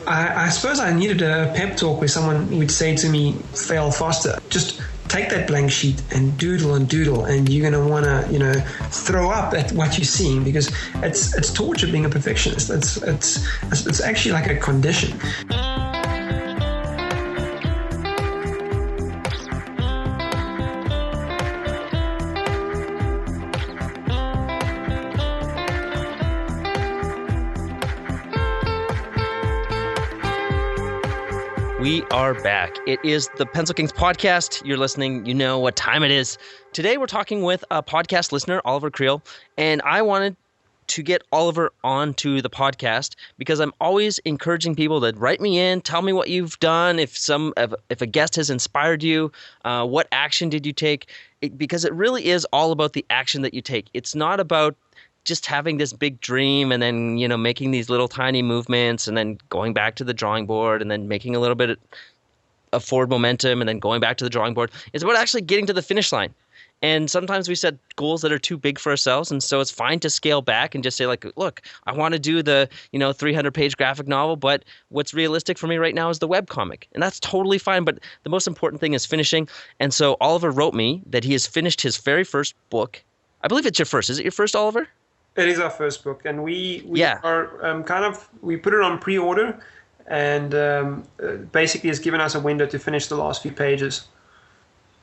I suppose I needed a pep talk where someone would say to me, fail faster. Just take that blank sheet and doodle, and you're going to want to, throw up at what you're seeing, because it's torture being a perfectionist. It's actually like a condition. We are back. It is the Pencil Kings podcast. You're listening. You know what time it is. Today we're talking with a podcast listener, Oliver Kriel, and I wanted to get Oliver onto the podcast because I'm always encouraging people to write me in, tell me what you've done, if a guest has inspired you, what action did you take, because it really is all about the action that you take. It's not about just having this big dream and then, making these little tiny movements and then going back to the drawing board and then making a little bit of forward momentum and then going back to the drawing board. It's about actually getting to the finish line. And sometimes we set goals that are too big for ourselves. And so it's fine to scale back and just say, like, look, I want to do the, 300-page graphic novel, but what's realistic for me right now is the webcomic. And that's totally fine. But the most important thing is finishing. And so Oliver wrote me that he has finished his very first book. I believe it's your first. Is it your first, Oliver? It is our first book, and we are we put it on pre-order, and basically it's given us a window to finish the last few pages.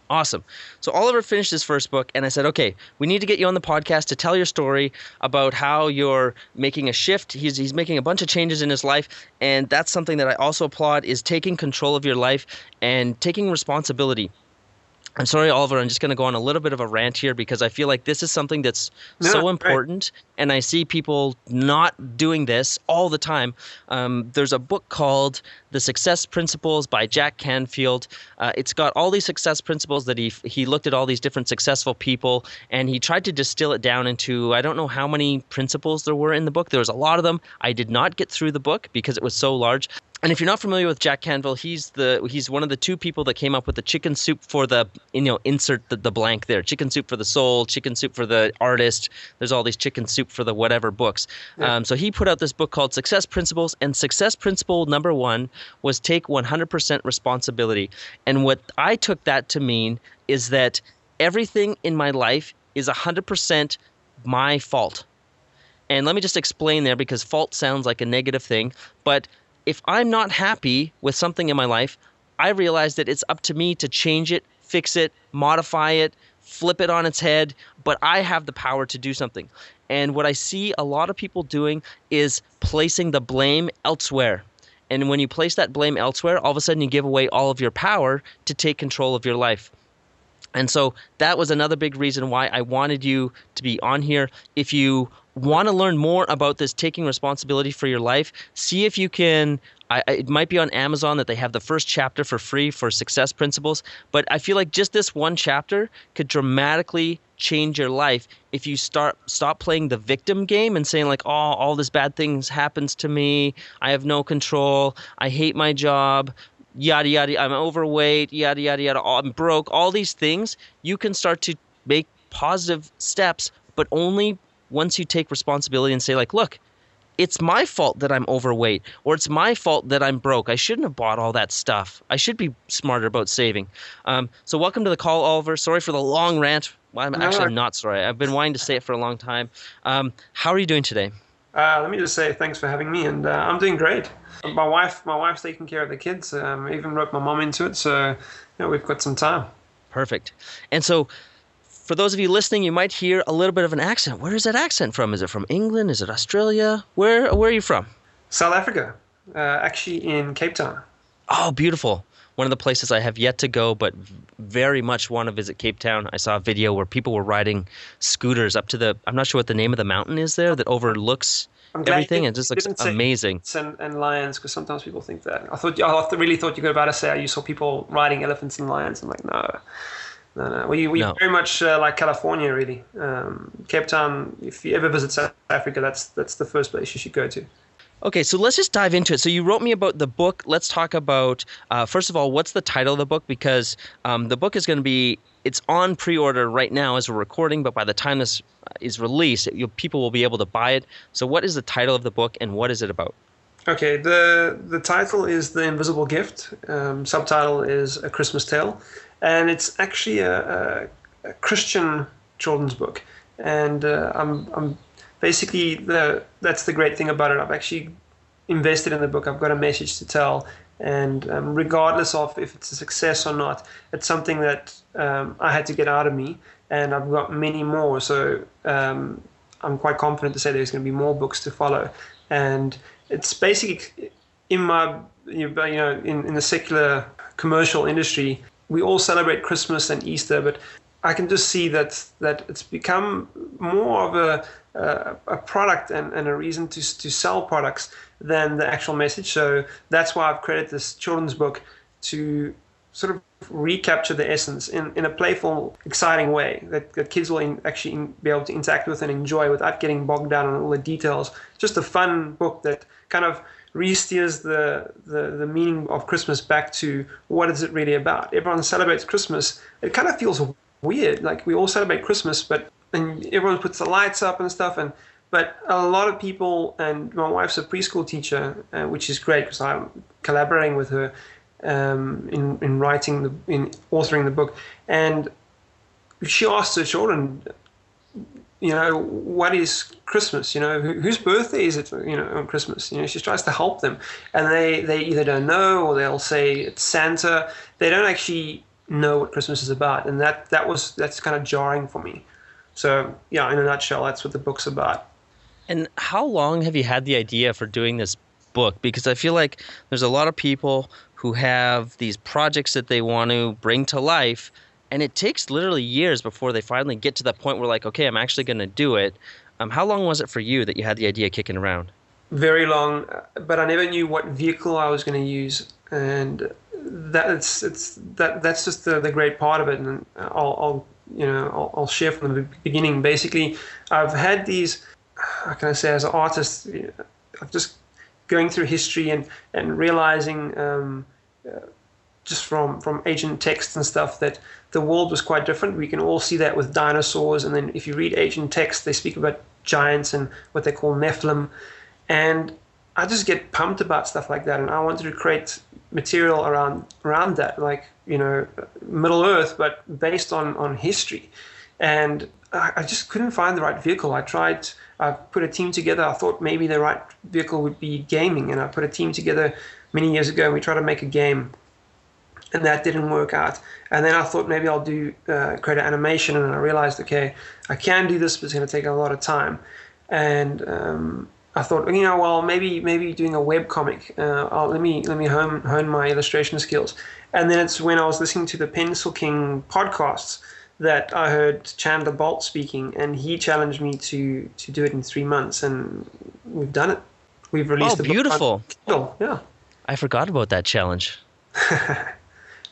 Awesome. So Oliver finished his first book, and I said, okay, we need to get you on the podcast to tell your story about how you're making a shift. He's making a bunch of changes in his life, and that's something that I also applaud, is taking control of your life and taking responsibility. I'm sorry, Oliver, I'm just going to go on a little bit of a rant here because I feel like this is something that's so important, and I see people not doing this all the time. There's a book called The Success Principles by Jack Canfield. It's got all these success principles that he looked at all these different successful people, and he tried to distill it down into, I don't know how many principles there were in the book. There was a lot of them. I did not get through the book because it was so large. And if you're not familiar with Jack Canfield, he's one of the two people that came up with the chicken soup for the, insert the blank there. Chicken soup for the soul, chicken soup for the artist. There's all these chicken soup for the whatever books. Yeah. So he put out this book called Success Principles, and success principle number 1 was take 100% responsibility. And what I took that to mean is that everything in my life is 100% my fault. And let me just explain there, because fault sounds like a negative thing, but if I'm not happy with something in my life, I realize that it's up to me to change it, fix it, modify it, flip it on its head, but I have the power to do something. And what I see a lot of people doing is placing the blame elsewhere. And when you place that blame elsewhere, all of a sudden you give away all of your power to take control of your life. And so that was another big reason why I wanted you to be on here. If you want to learn more about this taking responsibility for your life, see if you can. It might be on Amazon that they have the first chapter for free for Success Principles. But I feel like just this one chapter could dramatically change your life if you stop playing the victim game and saying like, oh, all this bad things happens to me. I have no control. I hate my job. Yada, yada, I'm overweight, yada, yada, yada, I'm broke, all these things. You can start to make positive steps, but only once you take responsibility and say like, look, it's my fault that I'm overweight, or it's my fault that I'm broke. I shouldn't have bought all that stuff. I should be smarter about saving. So welcome to the call, Oliver. Sorry for the long rant. Well, I'm actually not sorry. I've been wanting to say it for a long time. How are you doing today? Let me just say thanks for having me, and I'm doing great. My wife's taking care of the kids. I even wrote my mom into it, so we've got some time. Perfect. And so, for those of you listening, you might hear a little bit of an accent. Where is that accent from? Is it from England? Is it Australia? Where are you from? South Africa, actually in Cape Town. Oh, beautiful. One of the places I have yet to go, but very much want to visit Cape Town. I saw a video where people were riding scooters up to I'm not sure what the name of the mountain is there that overlooks everything. It just looks amazing. And lions, because sometimes people think that. I really thought you were about to say you saw people riding elephants and lions. I'm like, no. We very much like California, really. Cape Town, if you ever visit South Africa, that's the first place you should go to. Okay, so let's just dive into it. So you wrote me about the book. Let's talk about first of all, what's the title of the book? Because the book is going to be it's on pre-order right now as we're recording, but by the time this is released, people will be able to buy it. So what is the title of the book and what is it about? Okay, the title is The Invisible Gift. Subtitle is A Christmas Tale, and it's actually a Christian children's book. And I'm basically that's the great thing about it. I've actually invested in the book. I've got a message to tell, and regardless of if it's a success or not, it's something that I had to get out of me, and I've got many more. So I'm quite confident to say there's going to be more books to follow, and it's basically in my in the secular commercial industry, we all celebrate Christmas and Easter, but I can just see that it's become more of a product and a reason to sell products than the actual message. So that's why I've created this children's book to sort of recapture the essence in a playful, exciting way that kids will actually be able to interact with and enjoy without getting bogged down on all the details. Just a fun book that kind of re-steers the meaning of Christmas back to what is it really about. Everyone celebrates Christmas. It kind of feels weird. Like we all celebrate Christmas, and everyone puts the lights up and stuff, but a lot of people, and my wife's a preschool teacher, which is great because I'm collaborating with her in authoring the book, and she asks her children, what is Christmas? Whose birthday is it? On Christmas. She tries to help them, and they either don't know or they'll say it's Santa. They don't actually know what Christmas is about, and that's kind of jarring for me. So yeah, in a nutshell, that's what the book's about. And how long have you had the idea for doing this book? Because I feel like there's a lot of people who have these projects that they want to bring to life, and it takes literally years before they finally get to that point where like, okay, I'm actually going to do it. How long was it for you that you had the idea kicking around? Very long, but I never knew what vehicle I was going to use, and that's just the great part of it. And I'll share from the beginning. Basically, I've had these, how can I say, as an artist, I've just going through history and realizing just from ancient texts and stuff that the world was quite different. We can all see that with dinosaurs, and then if you read ancient texts, they speak about giants and what they call Nephilim, and I just get pumped about stuff like that, and I wanted to create material around that, like Middle Earth, but based on history. And I just couldn't find the right vehicle. I put a team together. I thought maybe the right vehicle would be gaming, and I put a team together many years ago, and we tried to make a game, and that didn't work out. And then I thought maybe I'll create an animation, and I realized, okay, I can do this, but it's going to take a lot of time. And I thought, well, maybe doing a web comic. Let me hone my illustration skills. And then it's when I was listening to the Pencil King podcasts that I heard Chandler Bolt speaking, and he challenged me to do it in 3 months, and we've done it. We've released the book. Oh, beautiful! Yeah, I forgot about that challenge.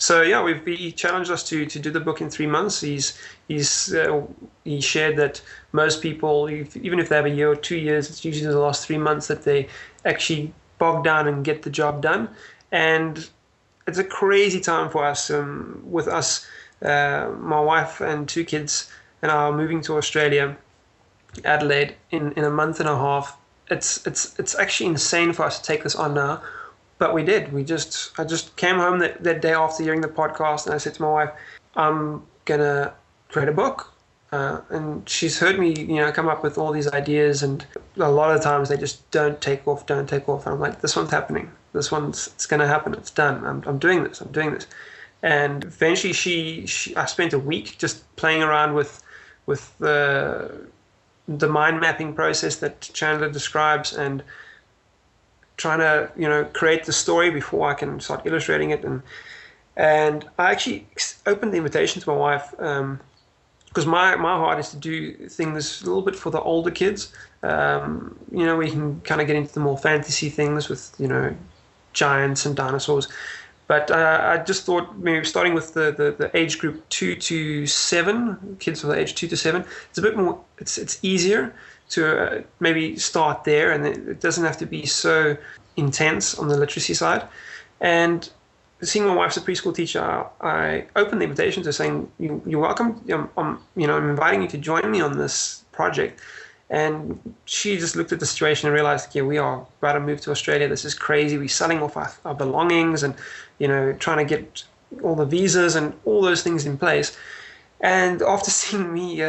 So yeah, he challenged us to do the book in 3 months. He shared that most people, even if they have a year or 2 years, it's usually the last 3 months that they actually bog down and get the job done. And it's a crazy time for us. With us, my wife and 2 kids, and I are moving to Australia, Adelaide, in a month and a half. It's actually insane for us to take this on now. But we did. I just came home that day after hearing the podcast, and I said to my wife, I'm going to create a book. And she's heard me, come up with all these ideas, and a lot of times they just don't take off. And I'm like, this one's happening. It's going to happen. It's done. I'm doing this. And eventually I spent a week just playing around with the mind mapping process that Chandler describes, and trying to create the story before I can start illustrating it. And I actually opened the invitation to my wife, because my heart is to do things a little bit for the older kids. We can kind of get into the more fantasy things with giants and dinosaurs, But I just thought maybe starting with the age group 2 to 7, kids from the age 2 to 7, it's a bit more, it's easier to maybe start there, and it doesn't have to be so intense on the literacy side. And seeing my wife's a preschool teacher, I opened the invitation to saying, "You're welcome. I'm inviting you to join me on this project." And she just looked at the situation and realized, yeah, we are about to move to Australia. This is crazy. We're selling off our belongings and, trying to get all the visas and all those things in place. And after seeing me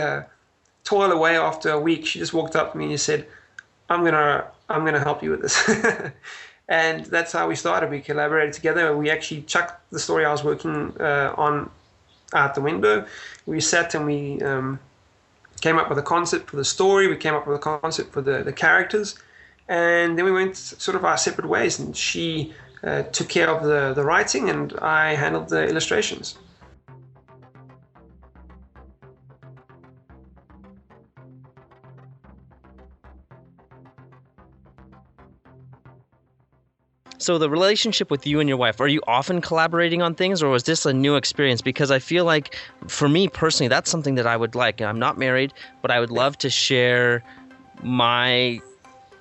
toil away after a week, she just walked up to me and said, I'm gonna help you with this. And that's how we started. We collaborated together. We actually chucked the story I was working on out the window. We sat and we came up with a concept for the story. We came up with a concept for the characters. And then we went sort of our separate ways. And she took care of the writing, and I handled the illustrations. So the relationship with you and your wife, are you often collaborating on things, or was this a new experience? Because I feel like, for me personally, that's something that I would like. I'm not married, but I would love to share my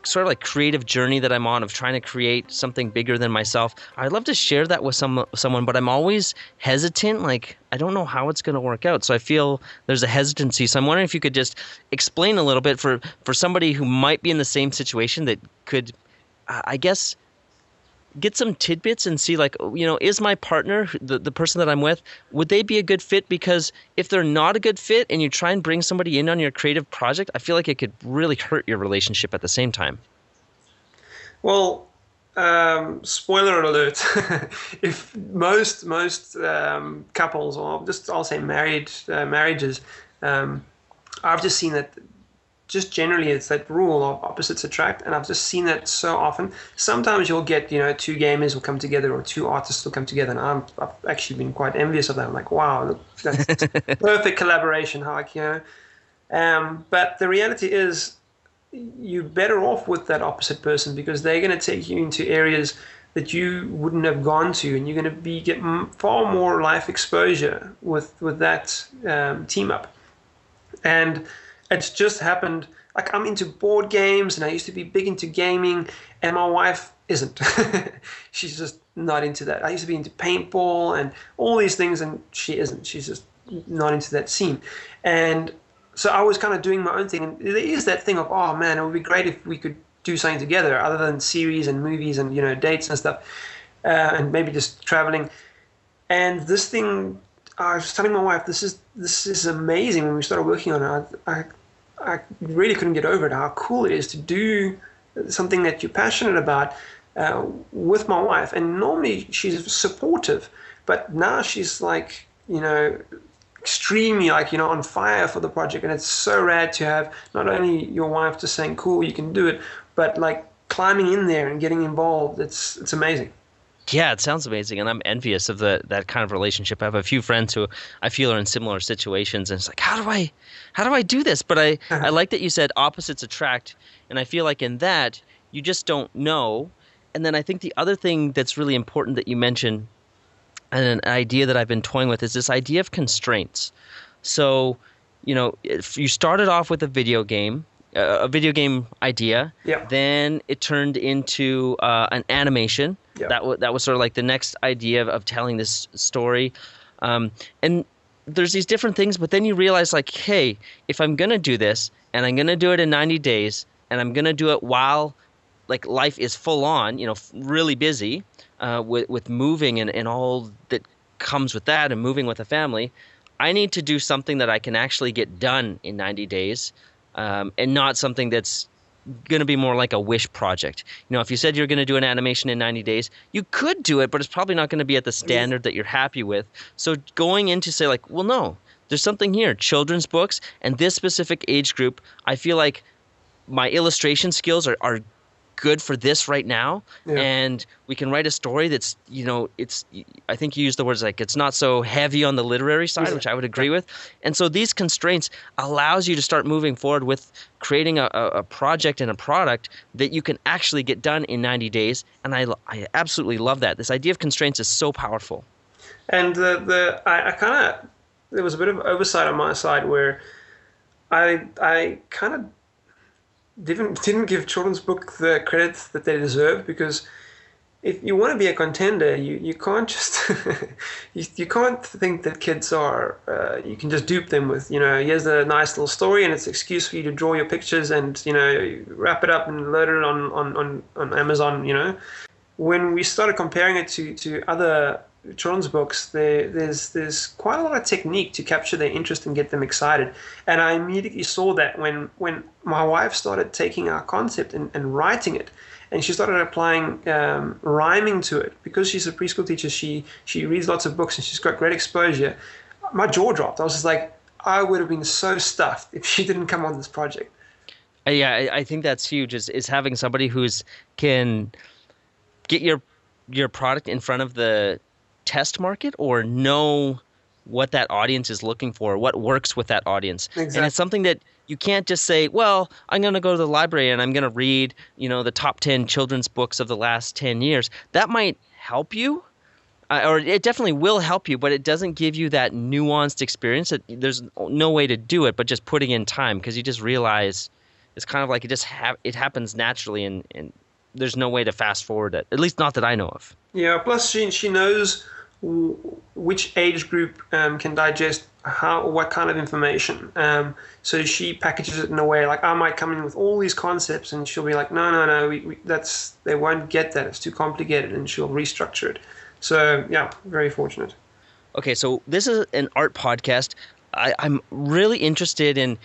sort of like creative journey that I'm on of trying to create something bigger than myself. I'd love to share that with someone, but I'm always hesitant. Like, I don't know how it's going to work out. So I feel there's a hesitancy. So I'm wondering if you could just explain a little bit for somebody who might be in the same situation that could, I guess, get some tidbits and see, like, is my partner, the person that I'm with, would they be a good fit? Because if they're not a good fit and you try and bring somebody in on your creative project, I feel like it could really hurt your relationship at the same time. Well, spoiler alert, if most couples, or just I'll say marriages, I've just seen that just generally it's that rule of opposites attract, and I've just seen that so often. Sometimes you'll get, two gamers will come together or two artists will come together, and I've actually been quite envious of that. I'm like, wow, look, that's perfect collaboration, but the reality is you're better off with that opposite person, because they're going to take you into areas that you wouldn't have gone to, and you're going to get far more life exposure with that team up. And it's just happened, like, I'm into board games and I used to be big into gaming, and my wife isn't. She's just not into that. I used to be into paintball and all these things, and she isn't. She's just not into that scene. And so I was kind of doing my own thing. And there is that thing of, oh man, it would be great if we could do something together other than series and movies and, dates and stuff, and maybe just traveling. And this thing, I was telling my wife, this is amazing. When we started working on it, I really couldn't get over it, how cool it is to do something that you're passionate about with my wife. And normally she's supportive, but now she's like, extremely like, on fire for the project. And it's so rad to have not only your wife just saying, cool, you can do it, but like climbing in there and getting involved. It's amazing. Yeah, it sounds amazing, and I'm envious of that kind of relationship. I have a few friends who I feel are in similar situations, and it's like, how do I do this? But I like that you said opposites attract, and I feel like in that you just don't know. And then I think the other thing that's really important that you mentioned, and an idea that I've been toying with, is this idea of constraints. So, if you started off with a video game idea, yeah. Then it turned into an animation. Yeah. That was sort of like the next idea of telling this story. And there's these different things, but then you realize, like, hey, if I'm going to do this, and I'm going to do it in 90 days, and I'm going to do it while, like, life is full on, really busy with moving and all that comes with that, and moving with a family, I need to do something that I can actually get done in 90 days. And not something that's going to be more like a wish project. If you said you're going to do an animation in 90 days, you could do it, but it's probably not going to be at the standard that you're happy with. So going in to say, like, well, no, there's something here, children's books, and this specific age group, I feel like my illustration skills are good for this right now, Yeah. and we can write a story that's, it's, I think you used the words like, it's not so heavy on the literary side, which I would agree with. And so these constraints allows you to start moving forward with creating a project and a product that you can actually get done in 90 days. And I absolutely love that. This idea of constraints is so powerful. And I kind of, there was a bit of oversight on my side where I kind of didn't give children's book the credit that they deserve, because if you want to be a contender, you can't just you can't think that kids are you can just dupe them with, here's a nice little story and it's an excuse for you to draw your pictures and wrap it up and load it on Amazon. When we started comparing it to other children's books, there's quite a lot of technique to capture their interest and get them excited. And I immediately saw that when my wife started taking our concept and writing it, and she started applying rhyming to it. Because she's a preschool teacher, she reads lots of books and she's got great exposure. My jaw dropped. I was just like, I would have been so stuffed if she didn't come on this project. Yeah, I think that's huge, is having somebody can get your product in front of the test market, or know what that audience is looking for, what works with that audience. Exactly. And it's something that you can't just say, well, I'm going to go to the library and I'm going to read, the top 10 children's books of the last 10 years. That might help you, or it definitely will help you, but it doesn't give you that nuanced experience. There's no way to do it but just putting in time, because you just realize it's kind of like it happens naturally, and there's no way to fast forward it, at least not that I know of. Yeah, plus she knows which age group can digest what kind of information. So she packages it in a way, like I might come in with all these concepts and she'll be like, no, they won't get that. It's too complicated, and she'll restructure it. So yeah, very fortunate. Okay, so this is an art podcast. I'm really interested in,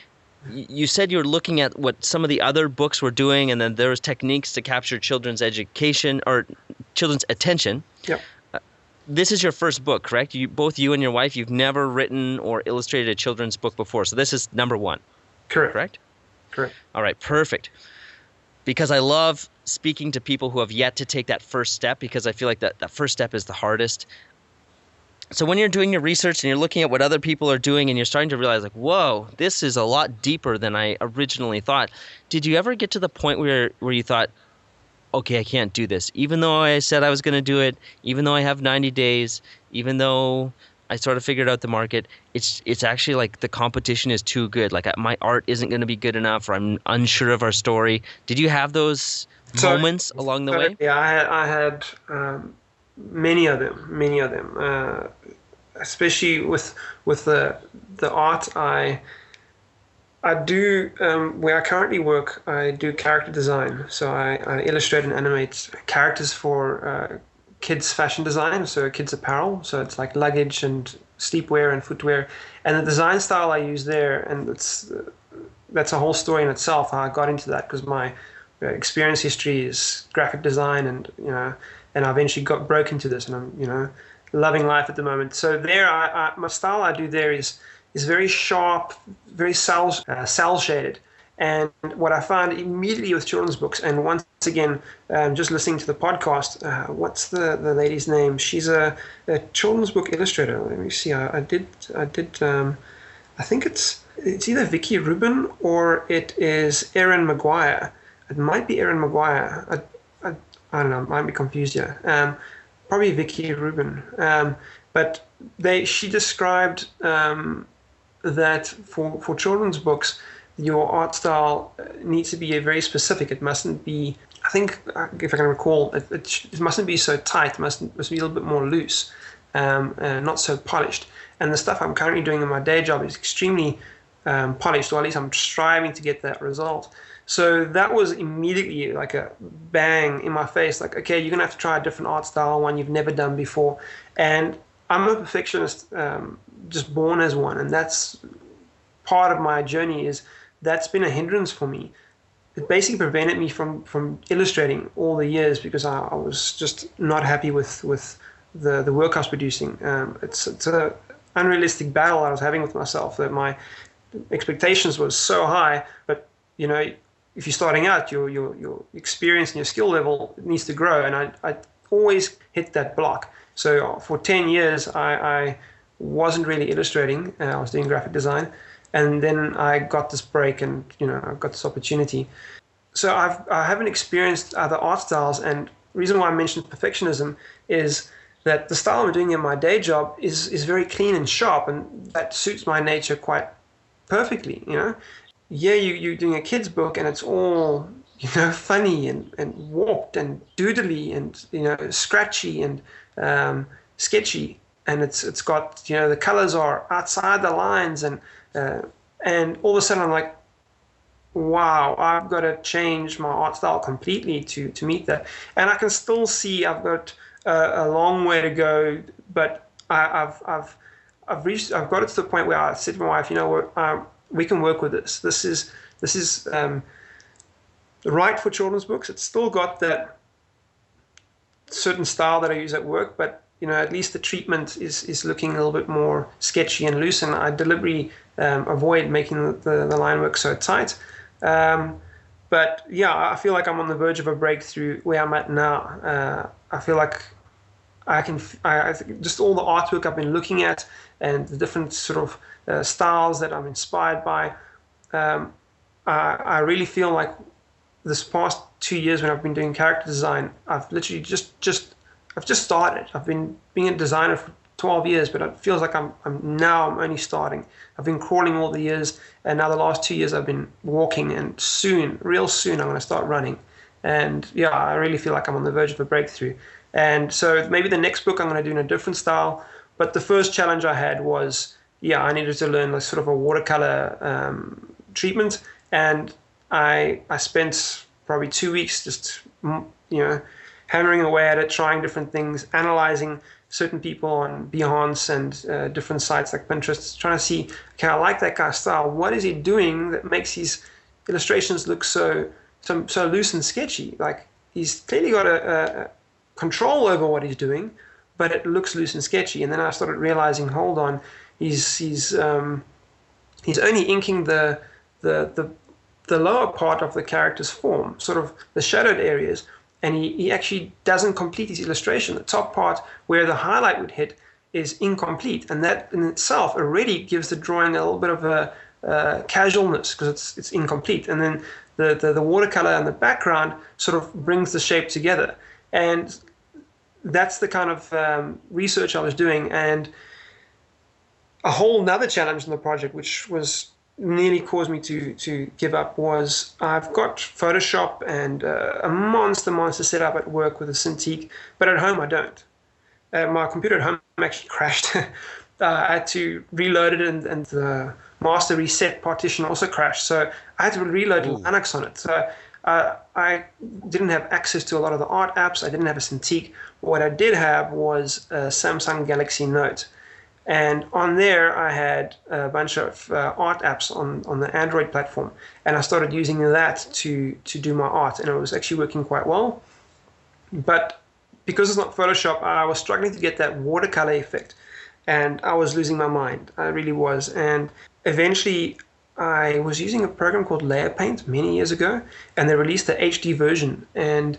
you said you were looking at what some of the other books were doing, and then there was techniques to capture children's education or children's attention. Yep. This is your first book, correct? Both you and your wife, you've never written or illustrated a children's book before. So this is number one. Correct? Correct. All right, perfect. Because I love speaking to people who have yet to take that first step, because I feel like that first step is the hardest. So when you're doing your research and you're looking at what other people are doing and you're starting to realize, like, whoa, this is a lot deeper than I originally thought. Did you ever get to the point where you thought, okay, I can't do this, even though I said I was going to do it, even though I have 90 days, even though I sort of figured out the market, it's actually like the competition is too good. Like my art isn't going to be good enough, or I'm unsure of our story. Did you have those moments along the way? Yeah, I had many of them, especially with the art. I do, where I currently work, I do character design. So I illustrate and animate characters for kids' fashion design, so kids' apparel. So it's like luggage and sleepwear and footwear. And the design style I use there, and that's a whole story in itself, how I got into that, because my experience history is graphic design, and and I eventually broke into this, and I'm loving life at the moment. So there, my style I do there is very sharp, very cell shaded. And what I found immediately with children's books, and once again, just listening to the podcast, what's the lady's name? She's a children's book illustrator. Let me see. I think it's either Vicky Rubin or it is Erin Maguire. It might be Erin Maguire. I don't know. I might be confused here. Probably Vicky Rubin. But she described that for children's books, your art style needs to be very specific. It mustn't be, I think, if I can recall, it mustn't be so tight. It must be a little bit more loose, and not so polished. And the stuff I'm currently doing in my day job is extremely polished, or at least I'm striving to get that result. So that was immediately like a bang in my face. Like, okay, you're going to have to try a different art style, one you've never done before. And I'm a perfectionist, just born as one. And that's part of my journey, that's been a hindrance for me. It basically prevented me from illustrating all the years, because I was just not happy with the work I was producing. It's an unrealistic battle I was having with myself, that my expectations were so high, but if you're starting out, your experience and your skill level needs to grow. And I always hit that block. So for 10 years, I wasn't really illustrating. I was doing graphic design. And then I got this break and, I got this opportunity. So I haven't experienced other art styles. And the reason why I mentioned perfectionism is that the style I'm doing in my day job is very clean and sharp. And that suits my nature quite perfectly, Yeah, you're doing a kid's book and it's all, funny and warped and doodly and, scratchy and sketchy. And it's got, the colors are outside the lines and all of a sudden I'm like, wow, I've got to change my art style completely to meet that. And I can still see I've got a long way to go, but I've got it to the point where I said to my wife, we can work with this. This is right for children's books. It's still got that certain style that I use at work, but at least the treatment is looking a little bit more sketchy and loose, and I deliberately avoid making the line work so tight. But yeah, I feel like I'm on the verge of a breakthrough where I'm at now. I feel like I think just all the artwork I've been looking at and the different sort of styles that I'm inspired by, I really feel like this past 2 years when I've been doing character design, I've literally I've just started. I've been being a designer for 12 years, but it feels like I'm only starting. I've been crawling all the years, and now the last 2 years I've been walking, and real soon, I'm going to start running. And yeah, I really feel like I'm on the verge of a breakthrough. And so maybe the next book I'm going to do in a different style. But the first challenge I had was, I needed to learn sort of a watercolor treatment, and I spent probably 2 weeks just hammering away at it, trying different things, analyzing certain people on Behance and different sites like Pinterest, trying to see, okay, I like that guy's style. What is he doing that makes his illustrations look so loose and sketchy? Like, he's clearly got a control over what he's doing, but it looks loose and sketchy. And then I started realizing, hold on, he's only inking the lower part of the character's form, sort of the shadowed areas, and he actually doesn't complete his illustration. The top part where the highlight would hit is incomplete, and that in itself already gives the drawing a little bit of a casualness because it's incomplete. And then the watercolor and the background sort of brings the shape together. And that's the kind of research I was doing. And a whole nother challenge in the project, which was nearly caused me to give up, was I've got Photoshop and a monster setup at work with a Cintiq, but at home I don't. My computer at home actually crashed. I had to reload it, and the master reset partition also crashed. So I had to reload Linux on it. So I didn't have access to a lot of the art apps. I didn't have a Cintiq. What I did have was a Samsung Galaxy Note. And on there, I had a bunch of art apps on the Android platform. And I started using that to do my art. And it was actually working quite well. But because it's not Photoshop, I was struggling to get that watercolor effect. And I was losing my mind. I really was. And eventually, I was using a program called Layer Paint many years ago. And they released the HD version. And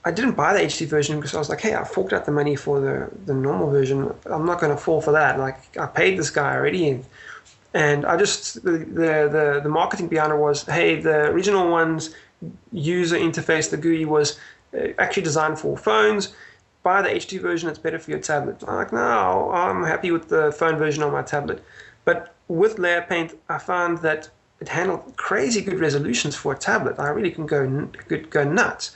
I didn't buy the HD version because I was like, hey, I forked out the money for the normal version. I'm not going to fall for that. Like, I paid this guy already. And I just, the marketing behind it was, hey, the original one's user interface, the GUI, was actually designed for phones. Buy the HD version, it's better for your tablet. I'm like, no, I'm happy with the phone version on my tablet. But with Layer Paint, I found that it handled crazy good resolutions for a tablet. I really can go nuts.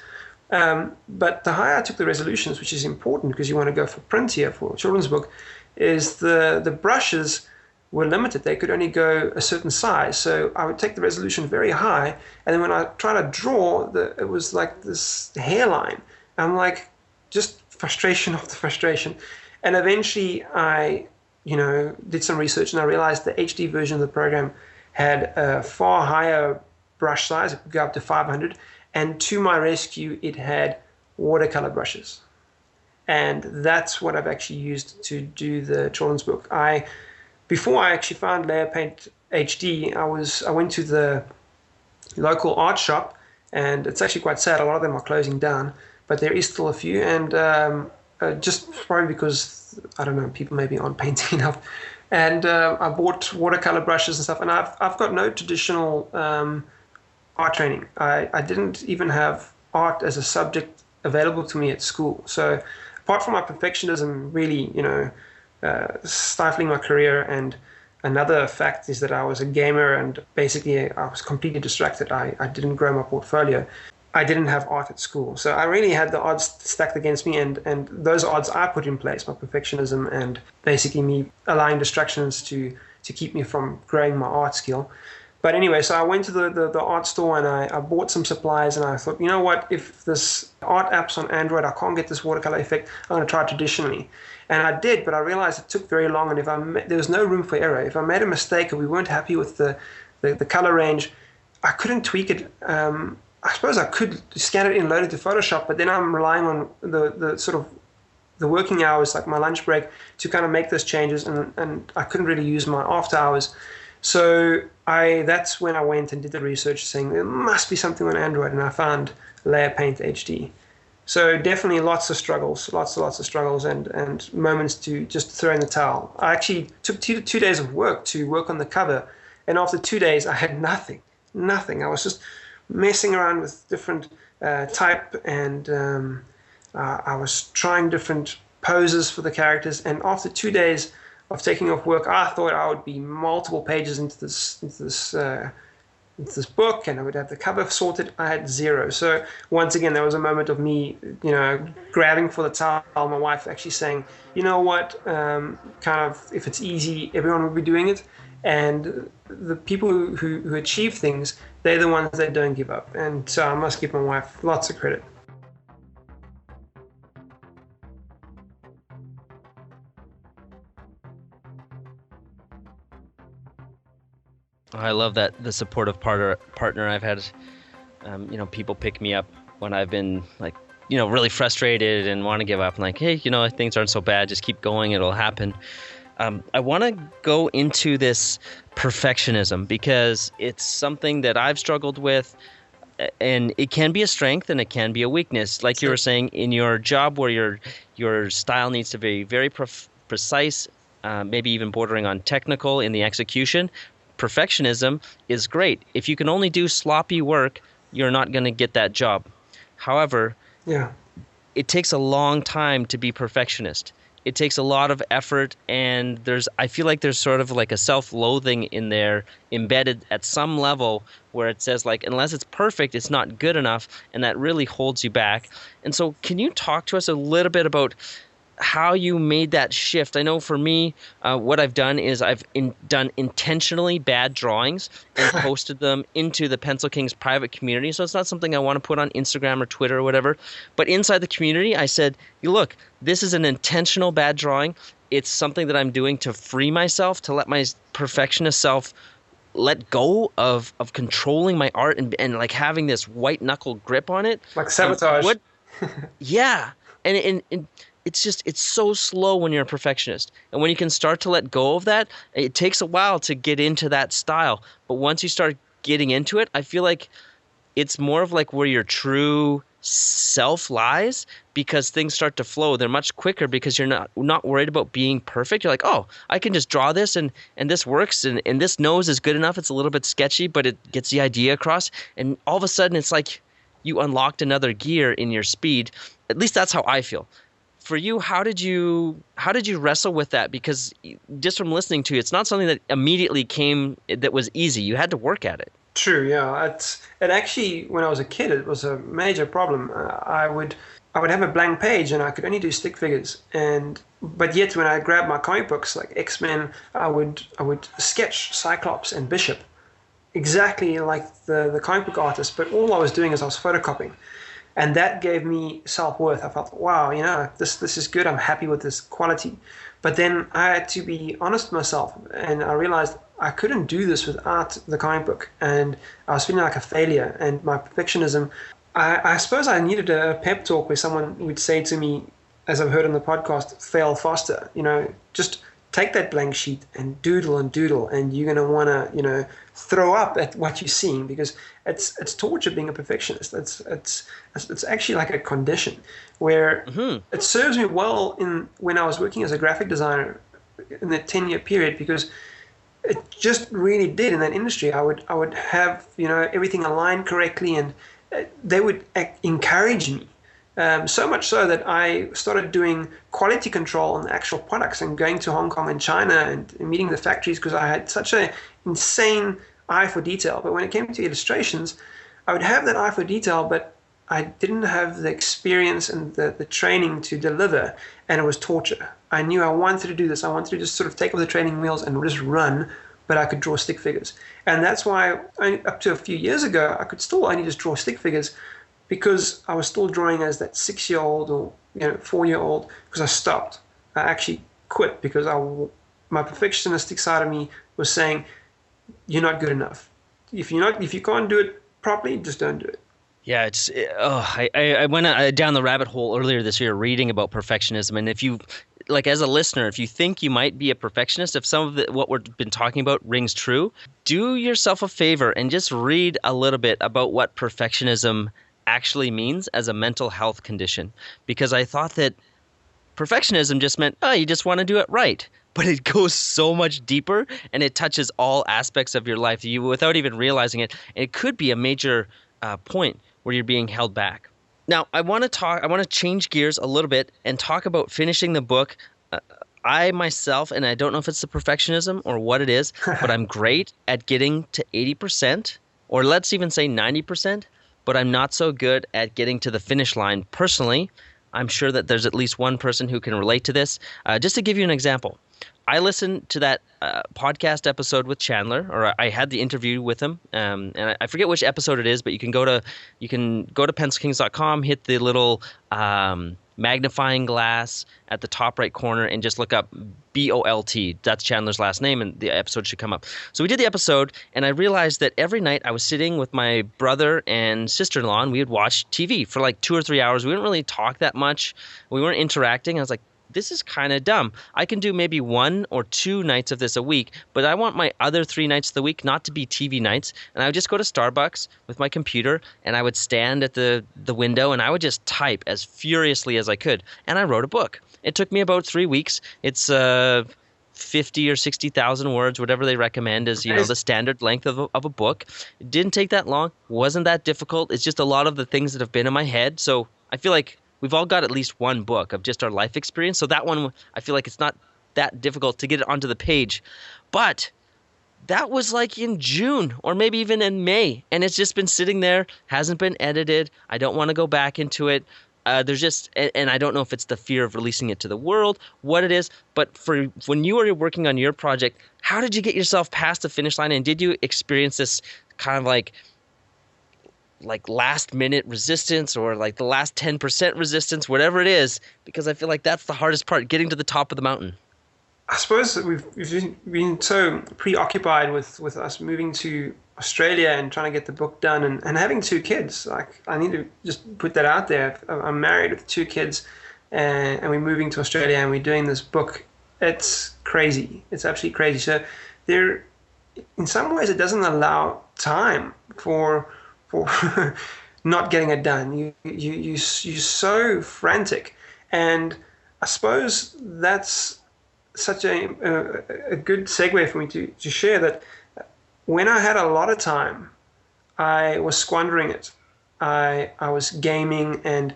But the higher I took the resolutions, which is important because you want to go for print here for a children's book, is the brushes were limited. They could only go a certain size. So I would take the resolution very high, and then when I try to draw, it was like this hairline. I'm like, just frustration after frustration. And eventually I, did some research, and I realized the HD version of the program had a far higher brush size. It could go up to 500. And to my rescue, it had watercolor brushes. And that's what I've actually used to do the children's book. Before I actually found Layer Paint HD, I went to the local art shop, and it's actually quite sad. A lot of them are closing down, but there is still a few, and just probably because, I don't know, people maybe aren't painting enough. And I bought watercolor brushes and stuff, and I've got no traditional art training. I didn't even have art as a subject available to me at school. So apart from my perfectionism really, stifling my career, and another fact is that I was a gamer and basically I was completely distracted. I didn't grow my portfolio. I didn't have art at school. So I really had the odds stacked against me, and those odds I put in place, my perfectionism and basically me allowing distractions to keep me from growing my art skill. But anyway, so I went to the art store and I bought some supplies, and I thought, you know what, if this art app's on Android, I can't get this watercolor effect, I'm going to try it traditionally. And I did, but I realized it took very long, and there was no room for error. If I made a mistake or we weren't happy with the color range, I couldn't tweak it. I suppose I could scan it in, load it to Photoshop, but then I'm relying on the sort of the working hours, like my lunch break, to kind of make those changes, and I couldn't really use my after hours. So that's when I went and did the research, saying there must be something on Android, and I found Layer Paint HD. So definitely lots of struggles, lots of struggles, and moments to just throw in the towel. I actually took two days of work to work on the cover, and after 2 days I had nothing. I was just messing around with different type, and I was trying different poses for the characters, and after 2 days of taking off work, I thought I would be multiple pages into this book, and I would have the cover sorted. I had zero. So once again, there was a moment of me, grabbing for the towel. My wife actually saying, you know what, kind of, if it's easy, everyone will be doing it. And the people who achieve things, they're the ones that don't give up. And so I must give my wife lots of credit. I love that, the supportive partner I've had. People pick me up when I've been really frustrated and want to give up. I'm like, hey, things aren't so bad. Just keep going. It'll happen. I want to go into this perfectionism because it's something that I've struggled with, and it can be a strength and it can be a weakness. Like you were saying, in your job where your style needs to be very precise, maybe even bordering on technical in the execution. Perfectionism is great. If you can only do sloppy work, you're not going to get that job. However, it takes a long time to be perfectionist. It takes a lot of effort, and I feel like there's sort of like a self-loathing in there embedded at some level where it says unless it's perfect, it's not good enough, and that really holds you back. And so can you talk to us a little bit about how you made that shift? I know for me, what I've done is I've done intentionally bad drawings and posted them into the Pencil Kings private community. So it's not something I want to put on Instagram or Twitter or whatever. But inside the community, I said, look, this is an intentional bad drawing. It's something that I'm doing to free myself, to let my perfectionist self let go of controlling my art and having this white knuckle grip on it. Like sabotage. Yeah. And it's so slow when you're a perfectionist. And when you can start to let go of that, it takes a while to get into that style. But once you start getting into it, I feel like it's more of where your true self lies, because things start to flow. They're much quicker because you're not worried about being perfect. You're like, oh, I can just draw this and this works and this nose is good enough. It's a little bit sketchy, but it gets the idea across. And all of a sudden it's like you unlocked another gear in your speed. At least that's how I feel. For you, how did you wrestle with that? Because just from listening to you, it's not something that immediately came that was easy. You had to work at it. True, yeah. And actually, when I was a kid, it was a major problem. I would have a blank page, and I could only do stick figures. But yet, when I grabbed my comic books like X-Men, I would sketch Cyclops and Bishop exactly like the comic book artist. But all I was doing is I was photocopying. And that gave me self-worth. I felt, wow, this is good. I'm happy with this quality. But then I had to be honest with myself, and I realized I couldn't do this without the comic book. And I was feeling like a failure. And my perfectionism, I suppose I needed a pep talk where someone would say to me, as I've heard on the podcast, fail faster. Just take that blank sheet and doodle, and you're going to want to, throw up at what you're seeing, because it's torture being a perfectionist. It's actually like a condition where it serves me well when I was working as a graphic designer in that 10-year period, because it just really did in that industry. I would have everything aligned correctly, and they would encourage me. So much so that I started doing quality control on the actual products and going to Hong Kong and China and meeting the factories, because I had such an insane eye for detail. But when it came to illustrations, I would have that eye for detail, but I didn't have the experience and the training to deliver, and it was torture. I knew I wanted to do this. I wanted to just sort of take off the training wheels and just run, but I could draw stick figures. And that's why up to a few years ago, I could still only just draw stick figures, because I was still drawing as that 6-year-old or 4-year-old, because I stopped. I actually quit because my perfectionistic side of me was saying, you're not good enough. If you can't do it properly, just don't do it. Yeah, I went down the rabbit hole earlier this year reading about perfectionism, and if you, like, as a listener, if you think you might be a perfectionist, if some of what we've been talking about rings true, do yourself a favor and just read a little bit about what perfectionism actually means as a mental health condition, because I thought that perfectionism just meant, you just want to do it right. But it goes so much deeper, and it touches all aspects of your life without even realizing it. It could be a major point where you're being held back. Now, I want to change gears a little bit and talk about finishing the book. I myself, and I don't know if it's the perfectionism or what it is, but I'm great at getting to 80%, or let's even say 90%, but I'm not so good at getting to the finish line personally. I'm sure that there's at least one person who can relate to this. Just to give you an example, I listened to that podcast episode with Chandler, or I had the interview with him, and I forget which episode it is, but you can go to pencilkings.com, hit the little magnifying glass at the top right corner, and just look up Bolt. That's Chandler's last name, and the episode should come up. So we did the episode, and I realized that every night I was sitting with my brother and sister-in-law, and we would watch TV for like 2 or 3 hours. We didn't really talk that much. We weren't interacting. I was like, this is kind of dumb. I can do maybe 1 or 2 nights of this a week, but I want my other 3 nights of the week not to be TV nights. And I would just go to Starbucks with my computer, and I would stand at the window, and I would just type as furiously as I could. And I wrote a book. It took me about 3 weeks. It's 50 or 60,000 words, whatever they recommend as the standard length of a book. It didn't take that long. Wasn't that difficult. It's just a lot of the things that have been in my head. So I feel like we've all got at least one book of just our life experience. So that one, I feel like it's not that difficult to get it onto the page. But that was like in June or maybe even in May. And it's just been sitting there, hasn't been edited. I don't want to go back into it. There's just, and I don't know if it's the fear of releasing it to the world, what it is. But for when you were working on your project, how did you get yourself past the finish line? And did you experience this kind of like last minute resistance, or like the last 10% resistance, whatever it is, because I feel like that's the hardest part, getting to the top of the mountain? I suppose that we've been so preoccupied with us moving to Australia and trying to get the book done, and having 2 kids. Like, I need to just put that out there. I'm married with 2 kids, and we're moving to Australia, and we're doing this book. It's crazy. It's absolutely crazy. So there, in some ways, it doesn't allow time for not getting it done. You're so frantic, and I suppose that's such a good segue for me to share that when I had a lot of time, I was squandering it. I was gaming, and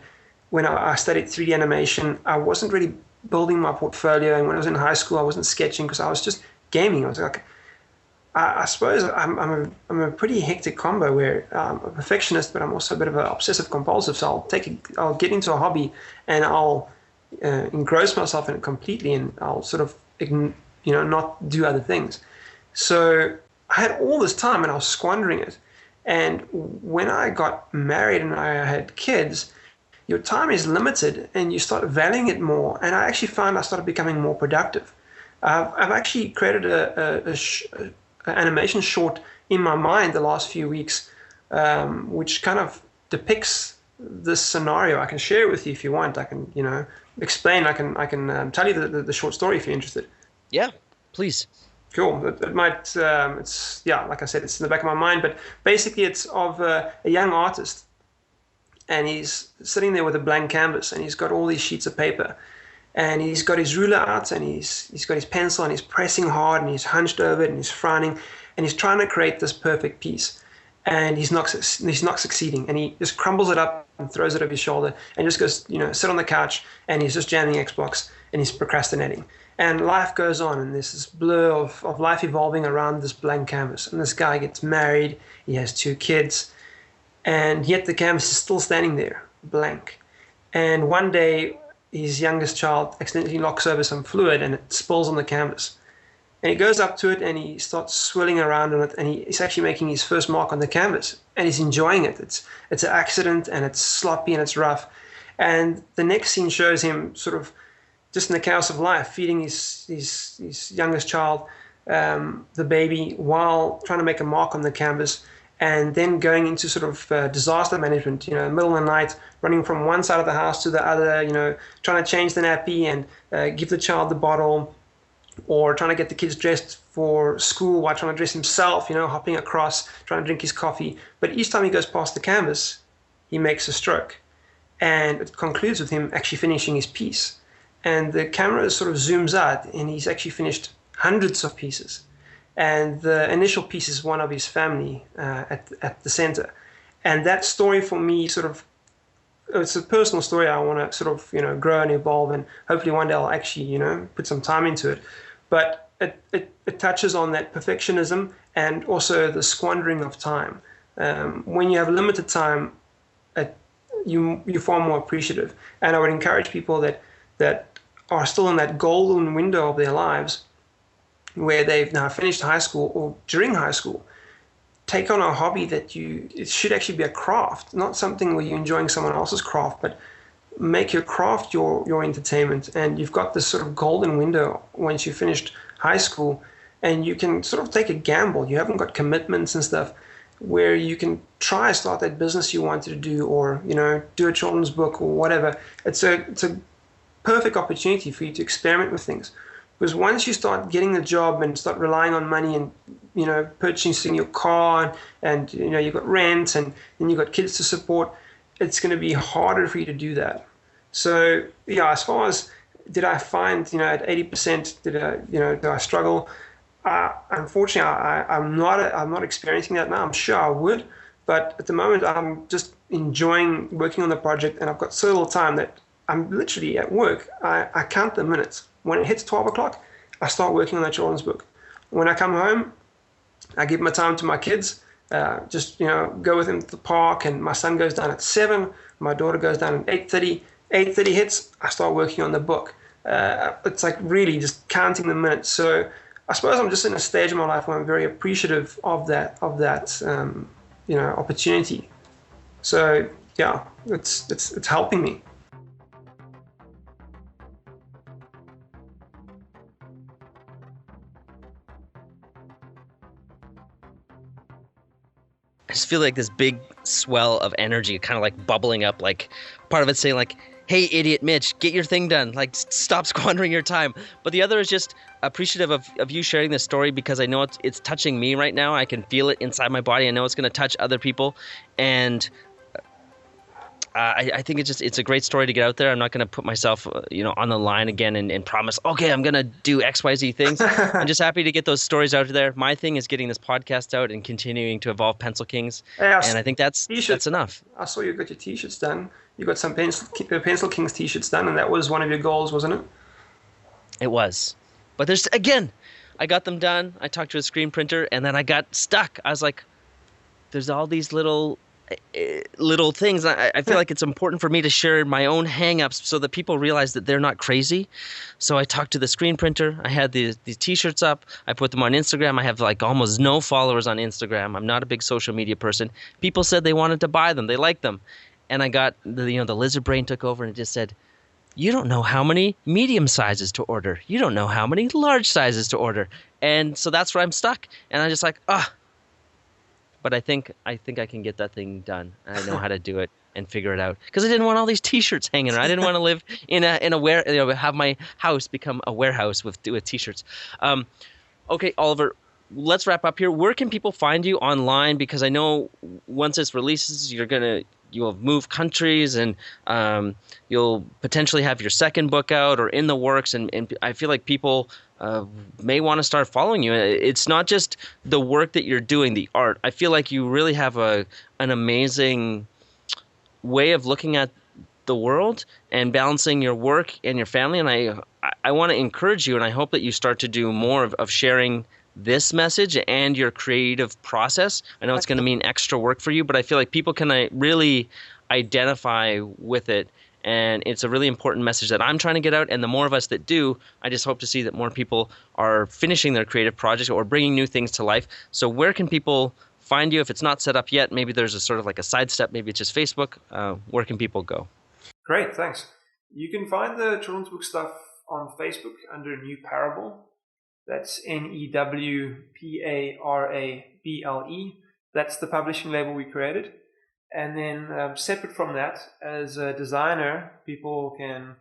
when I studied 3D animation, I wasn't really building my portfolio. And when I was in high school, I wasn't sketching because I was just gaming. I was like, I suppose I'm a pretty hectic combo where I'm a perfectionist, but I'm also a bit of an obsessive compulsive. So I'll get into a hobby, and I'll engross myself in it completely, and I'll sort of not do other things. So I had all this time, and I was squandering it. And when I got married and I had kids, your time is limited, and you start valuing it more. And I actually found I started becoming more productive. I've actually created an animation short in my mind the last few weeks, which kind of depicts this scenario. I can share it with you if you want. I can, explain. I can tell you the short story if you're interested. Yeah, please. Cool. It might, it's, yeah, like I said, it's in the back of my mind, but basically it's of a young artist, and he's sitting there with a blank canvas, and he's got all these sheets of paper, and he's got his ruler out, and he's got his pencil, and he's pressing hard, and he's hunched over it, and he's frowning, and he's trying to create this perfect piece, and he's not succeeding, and he just crumbles it up and throws it over his shoulder, and just goes, sit on the couch, and he's just jamming Xbox, and he's procrastinating. And life goes on, and there's this blur of life evolving around this blank canvas. And this guy gets married, he has 2 kids, and yet the canvas is still standing there, blank. And one day, his youngest child accidentally knocks over some fluid, and it spills on the canvas. And he goes up to it, and he starts swirling around on it, and he's actually making his first mark on the canvas, and he's enjoying it. It's an accident, and it's sloppy, and it's rough. And the next scene shows him sort of just in the chaos of life, feeding his youngest child, the baby, while trying to make a mark on the canvas, and then going into sort of disaster management, middle of the night, running from one side of the house to the other, trying to change the nappy and give the child the bottle, or trying to get the kids dressed for school while trying to dress himself, hopping across, trying to drink his coffee. But each time he goes past the canvas, he makes a stroke. And it concludes with him actually finishing his piece. And the camera sort of zooms out, and he's actually finished hundreds of pieces. And the initial piece is one of his family at the center. And that story for me it's a personal story I want to sort of, grow and evolve, and hopefully one day I'll actually, put some time into it. But it touches on that perfectionism and also the squandering of time. When you have limited time, you're far more appreciative. And I would encourage people that are still in that golden window of their lives where they've now finished high school or during high school, take on a hobby it should actually be a craft, not something where you're enjoying someone else's craft, but make your craft your entertainment. And you've got this sort of golden window once you've finished high school, and you can sort of take a gamble. You haven't got commitments and stuff, where you can try start that business you wanted to do, or do a children's book or whatever. It's a perfect opportunity for you to experiment with things, because once you start getting the job and start relying on money and purchasing your car, and you've got rent, and then you've got kids to support, it's going to be harder for you to do that. So as far as did I find at 80% did I struggle? Unfortunately, I'm not experiencing that now. I'm sure I would, but at the moment I'm just enjoying working on the project, and I've got so little time that I'm literally at work. I count the minutes. When it hits 12 o'clock, I start working on that children's book. When I come home, I give my time to my kids. Go with them to the park, and my son goes down at 7. My daughter goes down at 8:30. 8:30 hits, I start working on the book. It's like really just counting the minutes. So I suppose I'm just in a stage of my life where I'm very appreciative of that opportunity. So yeah, it's helping me. I just feel like this big swell of energy kind of like bubbling up, like part of it saying like, hey, idiot Mitch, get your thing done. Like, stop squandering your time. But the other is just appreciative of you sharing this story, because I know it's touching me right now. I can feel it inside my body. I know it's going to touch other people. And I think it's a great story to get out there. I'm not going to put myself, on the line again and promise, okay, I'm going to do X, Y, Z things. I'm just happy to get those stories out there. My thing is getting this podcast out and continuing to evolve Pencil Kings. And I think that's enough. I saw you got your T-shirts done. You got some Pencil Kings T-shirts done, and that was one of your goals, wasn't it? It was. But I got them done. I talked to a screen printer, and then I got stuck. I was like, there's all these little things. I feel like it's important for me to share my own hang-ups so that people realize that they're not crazy. So I talked to the screen printer. I had these T-shirts up. I put them on Instagram. I have like almost no followers on Instagram. I'm not a big social media person. People said they wanted to buy them. They liked them. And I got the lizard brain took over, and it just said, you don't know how many medium sizes to order. You don't know how many large sizes to order. And so that's where I'm stuck. And I'm just like, but I think I can get that thing done. I know how to do it and figure it out, because I didn't want all these T-shirts hanging around. I didn't want to live in a have my house become a warehouse with T-shirts. Okay, Oliver, let's wrap up here. Where can people find you online? Because I know once this releases, you'll move countries, and you'll potentially have your second book out or in the works. And I feel like people may want to start following you. It's not just the work that you're doing, the art. I feel like you really have an amazing way of looking at the world and balancing your work and your family. And I want to encourage you, and I hope that you start to do more of sharing this message and your creative process. I know it's going to mean extra work for you, but I feel like people can really identify with it. And it's a really important message that I'm trying to get out. And the more of us that do, I just hope to see that more people are finishing their creative projects or bringing new things to life. So where can people find you? If it's not set up yet, maybe there's a sort of like a sidestep, maybe it's just Facebook. Where can people go? Great, thanks. You can find the children's book stuff on Facebook under New Parable. That's NEWPARABLE. That's the publishing label we created. And then separate from that, as a designer, people can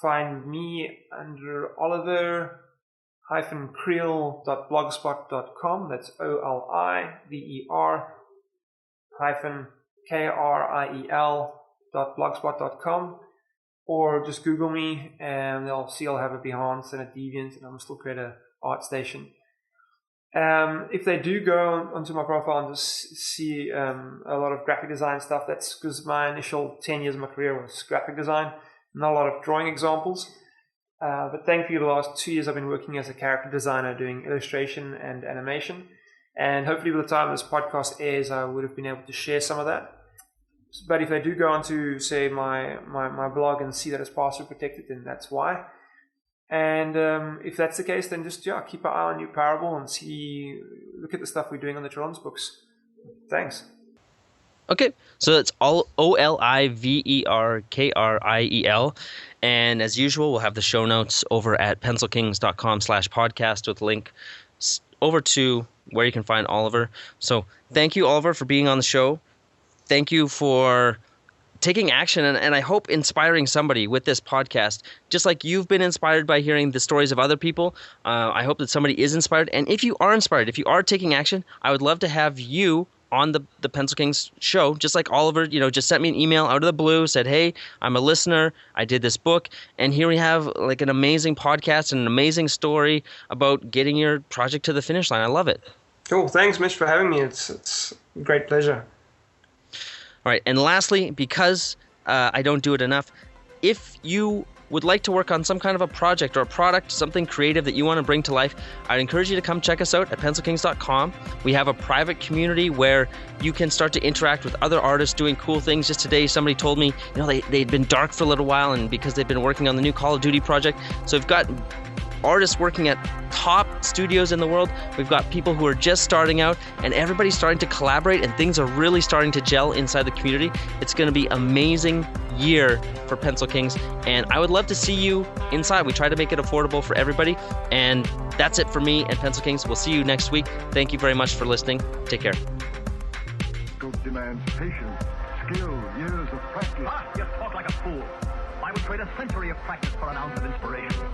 find me under Oliver-Kriel.blogspot.com. That's OLIVER-KRIEL.blogspot.com. Or just Google me and they'll see I'll have a Behance and a Deviant, and I'm still create a ArtStation. If they do go onto my profile and just see a lot of graphic design stuff, that's because my initial 10 years of my career was graphic design, not a lot of drawing examples. But thankfully the last 2 years I've been working as a character designer doing illustration and animation. And hopefully by the time this podcast airs, I would have been able to share some of that. But if they do go onto, say, my blog and see that it's password protected, then that's why. And if that's the case, then just keep an eye on New Parable and look at the stuff we're doing on the children's books. Thanks. Okay, so it's all OLIVERKRIEL. And as usual, we'll have the show notes over at pencilkings.com/podcast with a link over to where you can find Oliver. So thank you, Oliver, for being on the show. Thank you for taking action, and I hope inspiring somebody with this podcast, just like you've been inspired by hearing the stories of other people. I hope that somebody is inspired. And if you are inspired, if you are taking action, I would love to have you on the Pencil Kings show, just like Oliver, just sent me an email out of the blue, said, hey, I'm a listener, I did this book, and here we have like an amazing podcast and an amazing story about getting your project to the finish line. I love it. Cool. Thanks, Mitch, for having me. It's a great pleasure. All right, and lastly, because I don't do it enough, if you would like to work on some kind of a project or a product, something creative that you want to bring to life, I'd encourage you to come check us out at pencilkings.com. We have a private community where you can start to interact with other artists doing cool things. Just today, somebody told me, they'd been dark for a little while, and because they've been working on the new Call of Duty project. So we've got artists working at top studios in the world. We've got people who are just starting out, and everybody's starting to collaborate, and things are really starting to gel inside the community. It's going to be an amazing year for Pencil Kings, and I would love to see you inside. We try to make it affordable for everybody, and that's it for me and Pencil Kings. We'll see you next week. Thank you very much for listening. Take care. Scope demands patience, skill, years of practice. You talk like a fool. I would trade a century of practice for an ounce of inspiration.